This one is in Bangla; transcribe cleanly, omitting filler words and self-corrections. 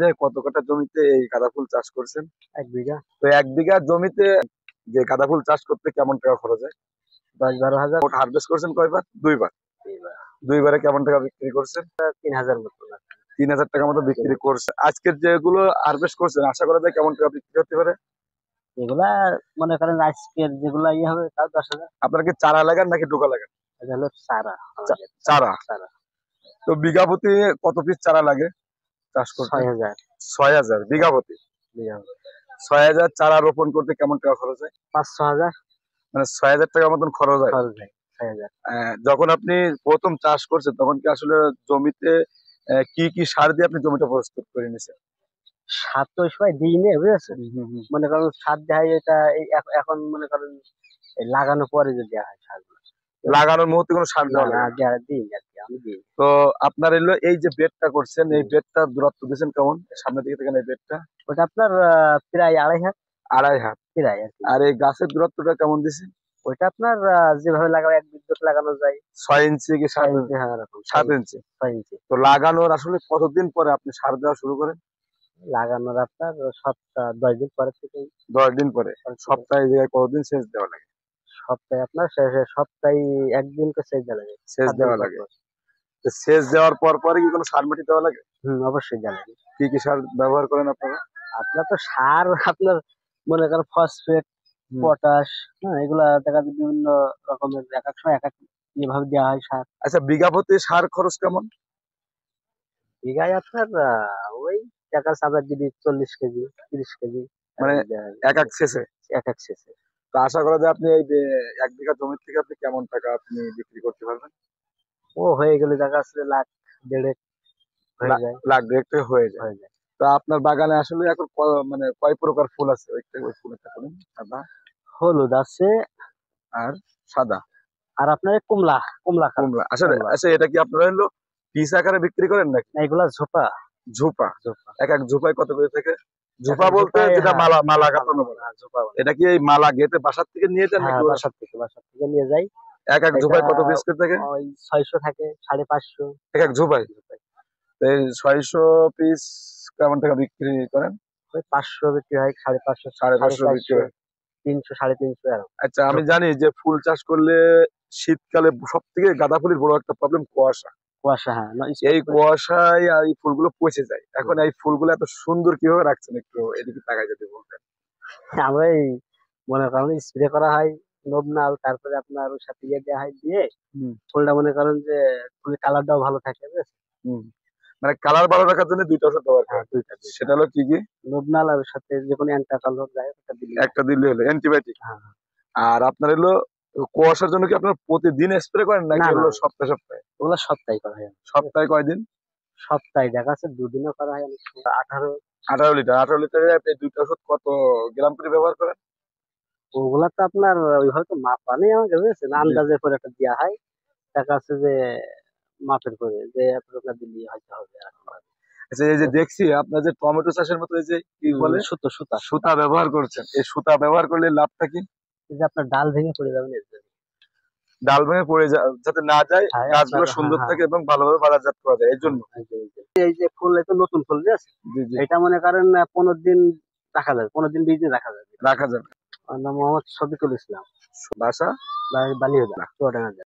যে কত কাঠা জমিতে এই গাঁদা ফুল চাষ করছেন? 1 বিঘা। তো 1 বিঘা জমিতে যে গাঁদা ফুল চাষ করতে কেমন টাকা খরচ হয়? 10-12 হাজার। হারভেস্ট করছেন কয়বার? 2 বার। 2 বার। 2 বারে কেমন টাকা বিক্রি করছেন? 3,000 মতো। 3,000 টাকা মতো বিক্রি করছে। আজকের যেগুলো হারভেস্ট করছেন আশা করা যায় কেমন টাকা বিক্রি হতে পারে? এগুলা মনে করেন আজকের যেগুলা হবে তাও 10,000। আপনার কি চারা লাগান নাকি ডোকা লাগান? এটা হলো চারা। চারা। চারা। তো বিঘা প্রতি কত পিস চারা লাগে চাষ করতে? 6,000 6,000 বিঘা প্রতি। বিঘা। 6,000 চারা রোপণ করতে কেমন টাকা খরচ হয়? 5-6 হাজার মানে 6,000 টাকার মতন খরচ হয়। খরচ হয়। 6,000। যখন আপনি প্রথম চাষ করছেন তখন কি আসলে জমিতে কি কি সার দিয়ে আপনি জমিটা প্রস্তুত করে নিছেন? সার তো ওই সময় দিইনি, বুঝেছেন? মনে করেন সার দেওয়া হয় এটা এখন মনে করেন এই লাগানোর পরে যে দেওয়া হয় সারগুলো। লাগানোর মুহূর্তে কোনো সার দেওয়া লাগে না? দিই আর কি, আমি দিই। তো আপনার এলো এই যে বেডটা করছেন এই বেডটার দূরত্ব দিয়েছেন কেমন? সামনের দিকে দেখেন এই বেডটা ওটা আপনার প্রায় 2.5 হাত। 2.5 হাত। প্রায় আর কি। আর এই গাছের দূরত্বটা কেমন দিছেন? ওইটা আপনার যেভাবে লাগানো এক বিদ্যুৎ লাগানো যায় 6 ইঞ্চি কি 7 ইঞ্চি, হ্যাঁ এরকম 7 ইঞ্চি? 6 ইঞ্চি। তো লাগানোর আসলে কতদিন পরে আপনি সার দেওয়া শুরু করেন? লাগানোর আপনার সপ্তাহ 10 দিন পরে থেকে। 10 দিন পরে। সপ্তাহে এই জায়গায় কতদিন সেচ দেওয়া লাগে? সপ্তাহে আপনার সপ্তাহে একদিন করে সেচ দেওয়া লাগে। সেচ দেওয়া লাগে। তো সেচ দেওয়ার পর পরে কি কোনো সার মাটি দেওয়া লাগে? অবশ্যই দেওয়া লাগে। কি কি সার ব্যবহার করেন আপনারা? আপনার তো সার আপনার মনে করেন ফসফেট, পটাশ, হ্যাঁ এগুলা দেখা যায় বিভিন্ন রকমের এক এক সময় এক এক এভাবে দেওয়া হয় সার। আচ্ছা বিঘা প্রতি সার খরচ কেমন? বিঘায় আপনার ওই টাকা চাঁদা দিবি 40 কেজি 30 কেজি মানে এক এক শেষে? এক এক শেষে। তো আশা করা যায় আপনি এই 1 বিঘা জমির থেকে আপনি কেমন টাকা আপনি বিক্রি করতে পারবেন? ও হয়ে গেলে দেখা যাচ্ছে লাখ দেড়েক হয়ে যায়। লাখ দেড়েক টাকা হয়ে যায়। তো আপনার বাগানে আসলে এখন মানে কয় প্রকার ফুল আছে? ওই ফুলটা বলুন। সাদা, হলুদ আছে আর সাদা, আর আপনার কমলা। কমলা আসলে আচ্ছা এটা কি আপনারা হলো পিস আকারে বিক্রি করেন নাকি? এগুলা ঝোপা। ঝোপা। ঝোপা। এক এক ঝোপায় কত করে থাকে? ঝোপা বলতে যেটা মালা মালা গাঁথানো বলে। এটা কি এই মালা গেঁথে বাসার থেকে নিয়ে যান নাকি? বাসার থেকে নিয়ে যাই। এক এক ঝোপায় কত পিস করে থাকে? ওই 600 থাকে, 550। এক এক ঝোপায়? এই 600 পিস কেমন টাকা বিক্রি করেন? ওই 500 বিক্রি হয়, 550, 550 বিক্রি হয়। 300, 350 এরকম। আচ্ছা আমি জানি যে ফুল চাষ করলে শীতকালে সব থেকে গাঁদা ফুলের বড় একটা প্রবলেম কুয়াশা। কুয়াশা, হ্যাঁ। এই কুয়াশায় এই ফুলগুলো পচে যায়। এখন এই ফুলগুলো এত সুন্দর কিভাবে রাখছেন একটু এদিকে তাকায় যদি বলতেন। আমরা এই মনে করেন স্প্রে করা হয় নবনাল, তারপরে আপনার ওর সাথে ইয়ে দেওয়া হয় দিয়ে ফুলটা মনে করেন যে ফুলের কালারটাও ভালো থাকে। মানে কালার ভালো রাখার জন্য 2টা ওষুধ ব্যবহার করেন। সেটা হলো কি কি? নবনাল আর ওর সাথে যে কোনো অ্যান্টাকালর যায় একটা দিলে হলো অ্যান্টিবায়োটিক। আর আপনার হলো কুয়াশার জন্য কি আপনার প্রতিদিন স্প্রে করেন নাকি হলো সপ্তাহে সপ্তাহে? ওগুলো সপ্তাহে করা হয়। সপ্তাহে কয়দিন? সপ্তাহে দেখা যাচ্ছে 2 দিনও করা হয়। 18 লিটার। 18 লিটারে আপনি 2টা ওষুধ কত গ্রাম করে ব্যবহার করেন? ওগুলা তো আপনার ওইভাবে তো মাপা নেই আমাকে, বুঝেছেন? আন্দাজে করে একটা দেওয়া হয়। দেখা যাচ্ছে যে মাপের করে যে এতটা দিলে হয়তো হবে। আচ্ছা এই যে দেখছি আপনার যে টমেটো চাষের মতো এই যে কি বলে সুতা ব্যবহার করছেন, এই সুতা ব্যবহার করলে লাভটা কি? এই যে আপনার ডাল ভেঙে পড়ে যাবে না, ডাল ভেঙে পড়ে যাতে না যায়, গাছগুলো সুন্দর থাকে এবং ভালোভাবে বাজারজাত করা যায়, এই জন্য। এই যে ফুল, এই তো নতুন ফুল এটা মনে করেন 15 দিন রাখা যাবে, 15 দিন 20 দিন রাখা যাবে। রাখা যাবে। আমার নাম মোহাম্মদ শফিকুল ইসলাম। বাসা বালিহুদা, চুয়াডাঙ্গা।